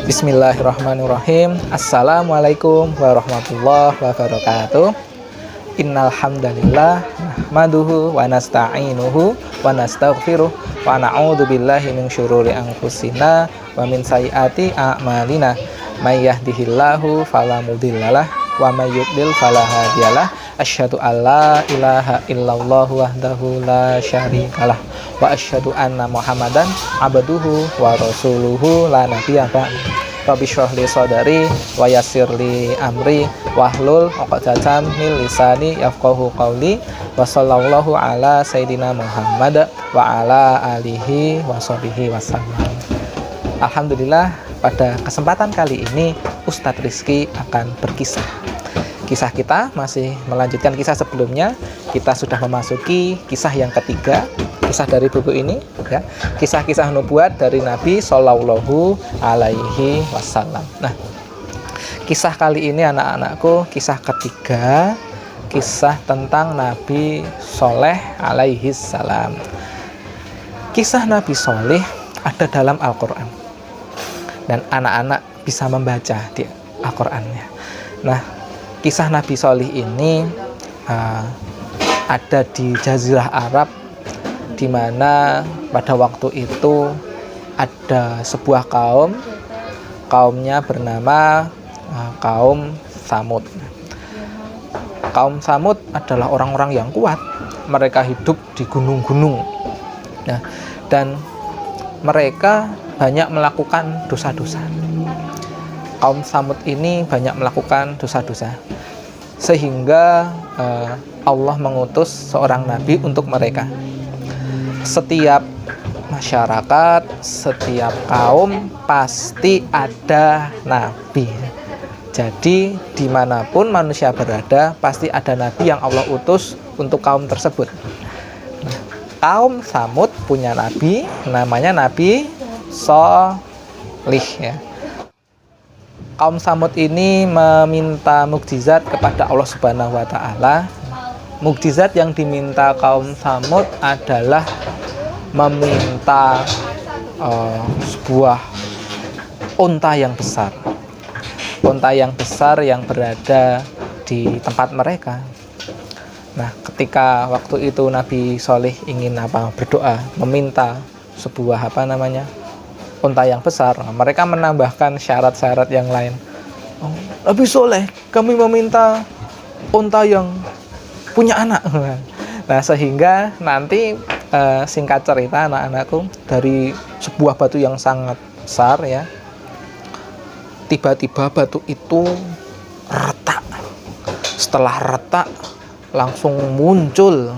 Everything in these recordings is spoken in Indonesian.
Bismillahirrahmanirrahim. Assalamualaikum warahmatullahi wabarakatuh. Innal hamdalillah nahmaduhu wa nasta'inuhu wa nastaghfiruh wa na'udzu billahi min syururi anfusina wa min sayyiati a'malina. May yahdihillahu fala mudhillalah wa may yudlil fala hadiyalah. Asyhadu alla ilaha illallah wahdahu la syarikalah wa asyhadu anna Muhammadan abduhu wa rasuluhu la nabiyya ba'd. Rabbi shrah li sadri wa yassir li amri wahlul 'uqdatam min lisani yafqahu qawli wa sallallahu ala sayidina Muhammad wa ala alihi wa sahbihi wasallam. Alhamdulillah, pada kesempatan kali ini Ustadz Rizky akan berkisah. Kisah kita masih melanjutkan kisah sebelumnya. Kita sudah memasuki kisah yang ketiga, kisah dari buku ini, ya, kisah-kisah nubuat dari Nabi Shallallahu Alaihi Wasallam. Nah, kisah kali ini anak-anakku, kisah ketiga, kisah tentang Nabi Soleh Alaihi Salam. Kisah Nabi Soleh ada dalam Al-Quran dan anak-anak bisa membaca di Al-Qurannya. Nah, kisah Nabi Soleh ini ada di Jazirah Arab, di mana pada waktu itu ada sebuah kaumnya bernama kaum Tsamud. Kaum Tsamud adalah orang-orang yang kuat. Mereka hidup di gunung-gunung. Nah, dan mereka banyak melakukan dosa-dosa. Kaum Tsamud ini banyak melakukan dosa-dosa, sehingga Allah mengutus seorang nabi untuk mereka. Setiap masyarakat, setiap kaum pasti ada nabi. Jadi dimanapun manusia berada, pasti ada nabi yang Allah utus untuk kaum tersebut. Nah, kaum Tsamud punya nabi, namanya Nabi Sholih, ya. Kaum Tsamud ini meminta mukjizat kepada Allah Subhanahu wa Ta'ala. Mukjizat yang diminta kaum Tsamud adalah meminta sebuah unta yang besar. Unta yang besar yang berada di tempat mereka. Nah, ketika waktu itu Nabi Soleh ingin berdoa, meminta sebuah unta yang besar, mereka menambahkan syarat-syarat yang lain. Nabi Soleh, kami meminta unta yang punya anak. Nah, sehingga nanti singkat cerita anak-anakku, dari sebuah batu yang sangat besar, ya, tiba-tiba batu itu retak. Setelah retak, langsung muncul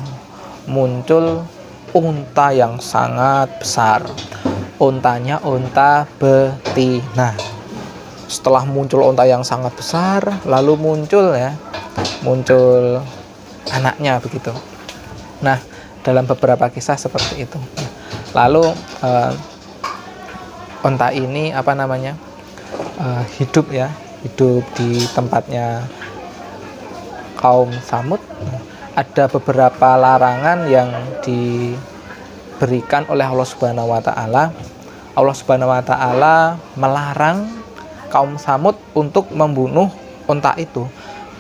unta yang sangat besar. Untanya unta betina. Setelah muncul unta yang sangat besar, lalu muncul anaknya begitu. Nah, dalam beberapa kisah seperti itu. Lalu unta ini hidup di tempatnya kaum Tsamud. Ada beberapa larangan yang diberikan oleh Allah Subhanahu wa Ta'ala. Allah Subhanahu wa Ta'ala melarang kaum Tsamud untuk membunuh unta itu,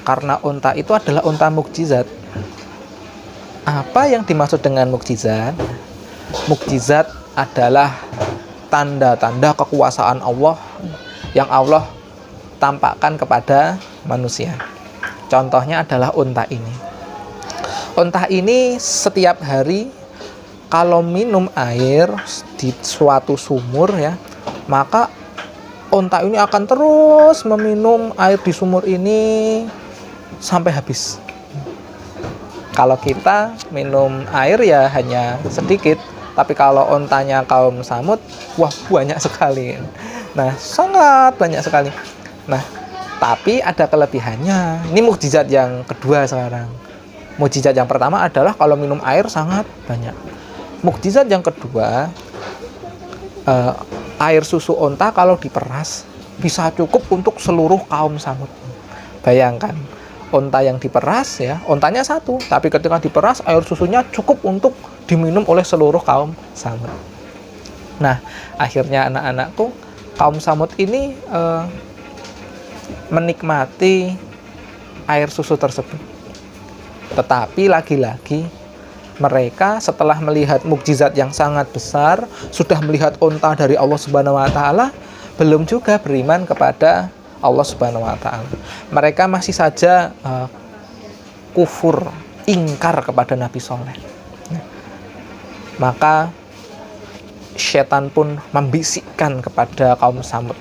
karena unta itu adalah unta mukjizat. Apa yang dimaksud dengan mukjizat? Mukjizat adalah tanda-tanda kekuasaan Allah yang Allah tampakkan kepada manusia. Contohnya adalah unta ini. Unta ini setiap hari kalau minum air di suatu sumur, ya, maka unta ini akan terus meminum air di sumur ini sampai habis. Kalau kita minum air ya hanya sedikit, tapi kalau untanya kaum Tsamud, wah, banyak sekali. Nah, sangat banyak sekali. Nah, tapi ada kelebihannya. Ini mukjizat yang kedua sekarang. Mukjizat yang pertama adalah kalau minum air sangat banyak. Mukjizat yang kedua, air susu unta kalau diperas bisa cukup untuk seluruh kaum Tsamud. Bayangkan, unta yang diperas, ya, untanya satu, tapi ketika diperas air susunya cukup untuk diminum oleh seluruh kaum Tsamud. Nah, akhirnya anak-anakku, kaum Samud ini menikmati air susu tersebut. Tetapi lagi-lagi mereka setelah melihat mukjizat yang sangat besar, sudah melihat onta dari Allah Subhanahu wa taala, belum juga beriman kepada Allah Subhanahu wa taala. Mereka masih saja kufur, ingkar kepada Nabi Soleh. Maka setan pun membisikkan kepada kaum Samud,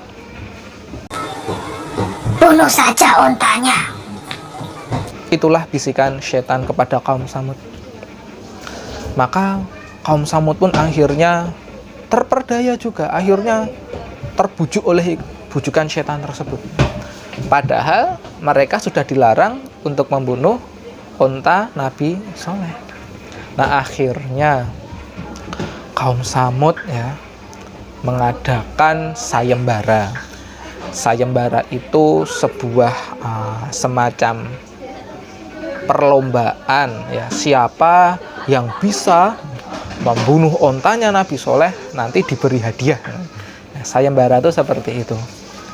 bunuh saja ontanya. Itulah bisikan setan kepada kaum Samud. Maka kaum Samud pun akhirnya terperdaya juga, akhirnya terbujuk oleh bujukan setan tersebut. Padahal mereka sudah dilarang untuk membunuh onta Nabi Soleh. Nah, akhirnya kaum Samud ya mengadakan sayembara. Sayembara itu sebuah semacam perlombaan ya, siapa yang bisa membunuh ontanya Nabi Soleh nanti diberi hadiah. Nah, sayembara itu seperti itu.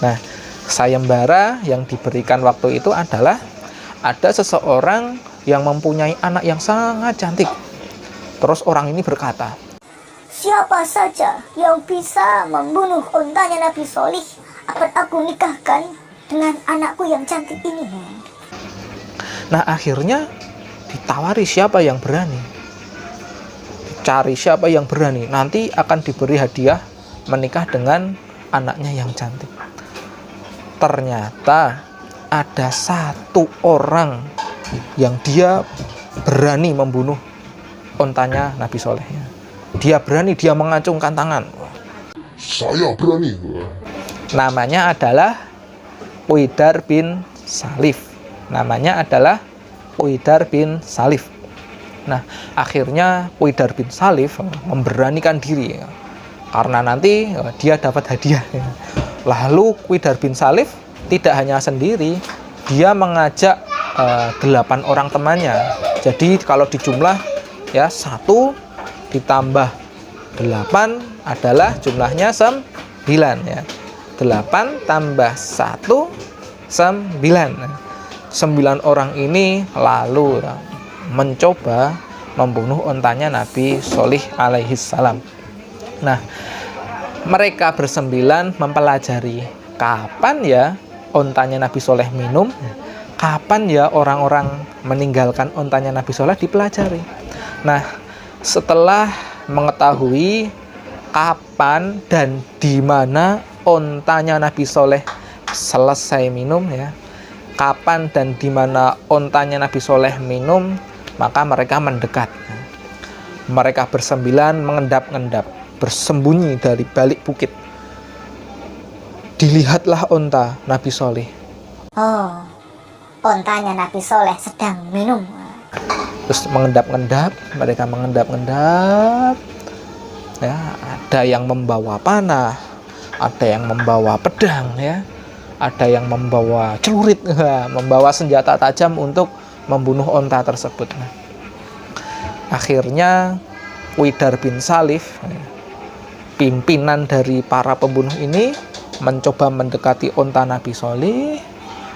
Nah, sayembara yang diberikan waktu itu adalah ada seseorang yang mempunyai anak yang sangat cantik. Terus orang ini berkata, siapa saja yang bisa membunuh ontanya Nabi Soleh akan aku nikahkan dengan anakku yang cantik ini. Nah, akhirnya ditawari siapa yang berani, dicari siapa yang berani, nanti akan diberi hadiah menikah dengan anaknya yang cantik. Ternyata ada satu orang yang dia berani membunuh ontanya Nabi Soleh. Dia berani, dia mengacungkan tangan. Saya berani. Namanya adalah Uidar bin Salif. Namanya adalah Uidar bin Salif. Nah, akhirnya Uidar bin Salif memberanikan diri karena nanti dia dapat hadiah. Lalu Uidar bin Salif tidak hanya sendiri, dia mengajak 8 orang temannya. Jadi kalau dijumlah ya 1 ditambah 8 adalah jumlahnya 9 ya. 8 tambah 1 9. 9 orang ini lalu mencoba membunuh ontanya Nabi Solih alaihi salam. Nah, mereka bersembilan mempelajari kapan ya ontanya Nabi Soleh minum, kapan ya orang-orang meninggalkan ontanya Nabi Soleh, dipelajari. Nah, setelah mengetahui kapan dan di mana ontanya Nabi Soleh selesai minum ya, kapan dan di mana ontanya Nabi Soleh minum, maka mereka mendekat. Mereka bersembilan mengendap-endap, bersembunyi dari balik bukit. Dilihatlah onta Nabi Soleh. Oh, ontanya Nabi Soleh sedang minum. Terus mengendap-endap, mereka mengendap-endap. Ya, ada yang membawa panah, ada yang membawa pedang ya. Ada yang membawa celurit, membawa senjata tajam untuk membunuh onta tersebut. Akhirnya Uidar bin Salif, pimpinan dari para pembunuh ini, mencoba mendekati onta Nabi Soleh.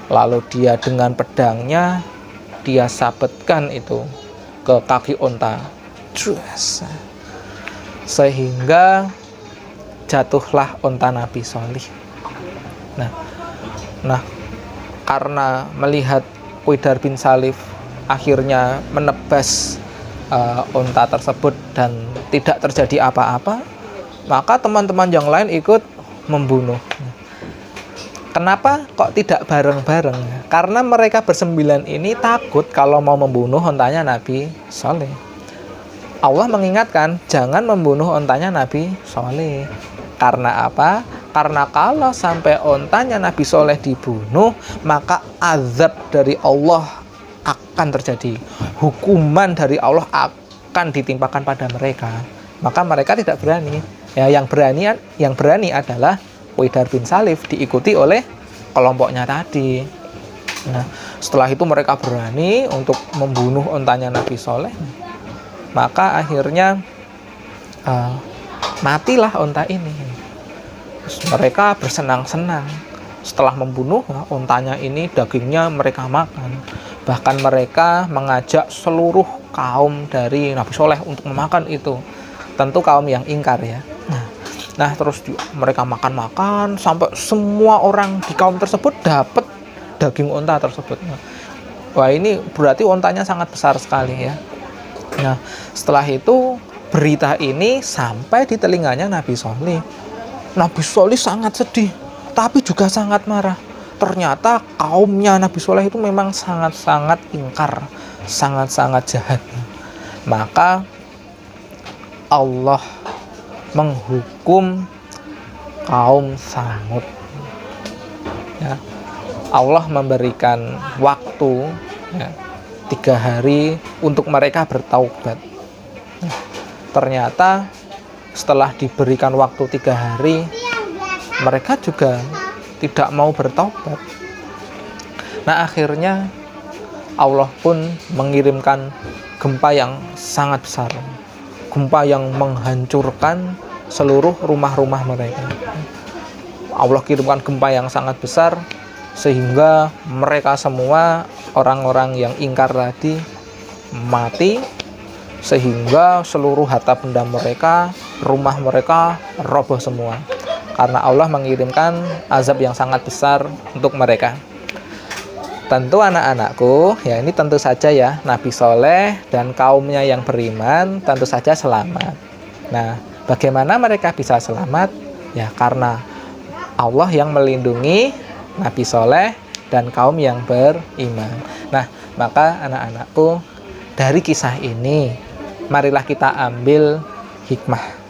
Lalu dia dengan pedangnya, dia sabetkan itu ke kaki onta, sehingga jatuhlah onta Nabi Soleh. Nah, karena melihat Uidar bin Salif akhirnya menebas onta tersebut dan tidak terjadi apa-apa, maka teman-teman yang lain ikut membunuh. Kenapa kok tidak bareng-bareng? Karena mereka bersembilan ini takut kalau mau membunuh ontanya Nabi Soleh. Allah mengingatkan jangan membunuh ontanya Nabi Soleh. Karena apa? Karena kalau sampai ontanya Nabi Soleh dibunuh, maka azab dari Allah akan terjadi. Hukuman dari Allah akan ditimpakan pada mereka. Maka mereka tidak berani. Ya, yang berani adalah Uidar bin Salif, diikuti oleh kelompoknya tadi. Nah, setelah itu mereka berani untuk membunuh ontanya Nabi Soleh. Maka akhirnya matilah onta ini. Terus mereka bersenang-senang setelah membunuh ontanya ini, dagingnya mereka makan. Bahkan mereka mengajak seluruh kaum dari Nabi Soleh untuk memakan itu. Tentu kaum yang ingkar ya. Nah terus mereka makan-makan sampai semua orang di kaum tersebut dapat daging onta tersebut. Wah, ini berarti ontanya sangat besar sekali ya. Nah setelah itu berita ini sampai di telinganya Nabi Soleh. Nabi Soleh sangat sedih, tapi juga sangat marah. Ternyata kaumnya Nabi Soleh itu memang sangat-sangat ingkar, sangat-sangat jahat. Maka Allah menghukum kaum Tsamud. Ya, Allah memberikan waktu 3 hari untuk mereka bertaubat. Ternyata setelah diberikan waktu 3 hari, mereka juga tidak mau bertaubat. Nah akhirnya Allah pun mengirimkan gempa yang sangat besar, gempa yang menghancurkan seluruh rumah-rumah mereka. Allah kirimkan gempa yang sangat besar sehingga mereka semua orang-orang yang ingkar tadi mati, sehingga seluruh harta benda mereka, rumah mereka roboh semua karena Allah mengirimkan azab yang sangat besar untuk mereka. Tentu anak-anakku, ya ini tentu saja ya, Nabi Soleh dan kaumnya yang beriman tentu saja selamat. Nah, bagaimana mereka bisa selamat? Ya karena Allah yang melindungi Nabi Soleh dan kaum yang beriman. Nah, maka anak-anakku, dari kisah ini marilah kita ambil hikmah.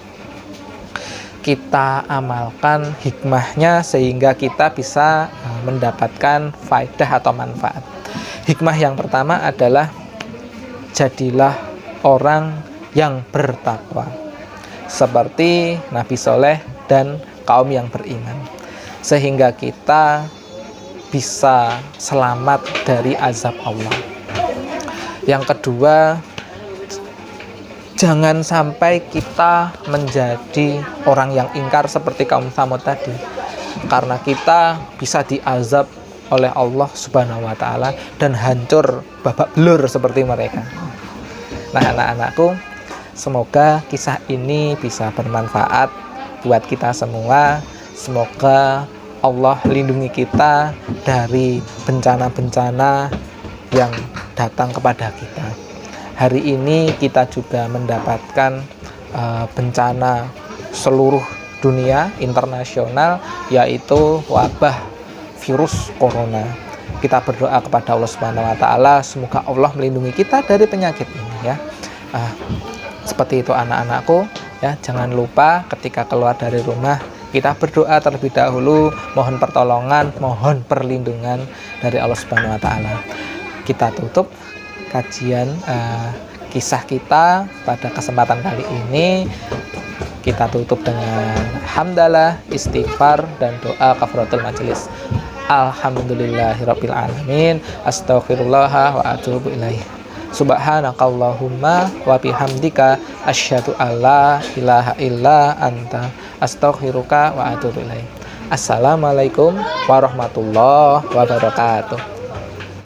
Kita amalkan hikmahnya sehingga kita bisa mendapatkan faedah atau manfaat. Hikmah yang pertama adalah jadilah orang yang bertakwa seperti Nabi Soleh dan kaum yang beriman, sehingga kita bisa selamat dari azab Allah. Yang kedua, jangan sampai kita menjadi orang yang ingkar seperti kaum Tsamud tadi, karena kita bisa diazab oleh Allah Subhanahu wa Ta'ala dan hancur babak belur seperti mereka. Nah anak-anakku, semoga kisah ini bisa bermanfaat buat kita semua. Semoga Allah lindungi kita dari bencana-bencana yang datang kepada kita. Hari ini kita juga mendapatkan bencana seluruh dunia internasional, yaitu wabah virus corona. Kita berdoa kepada Allah Subhanahu wa Ta'ala, semoga Allah melindungi kita dari penyakit ini ya. Seperti itu anak-anakku ya, jangan lupa ketika keluar dari rumah kita berdoa terlebih dahulu, mohon pertolongan, mohon perlindungan dari Allah Subhanahu wa Ta'ala. Kita tutup kajian kisah kita pada kesempatan kali ini. Kita tutup dengan hamdalah, istighfar, dan doa kafaratul majelis. Alhamdulillahirabbil alamin, astaghfirullah wa atubu ilaih. Subhanakallahumma wa bihamdika asyhadu alla ilaha illa anta astaghfiruka wa atubu ilaih. Assalamualaikum warahmatullahi wabarakatuh.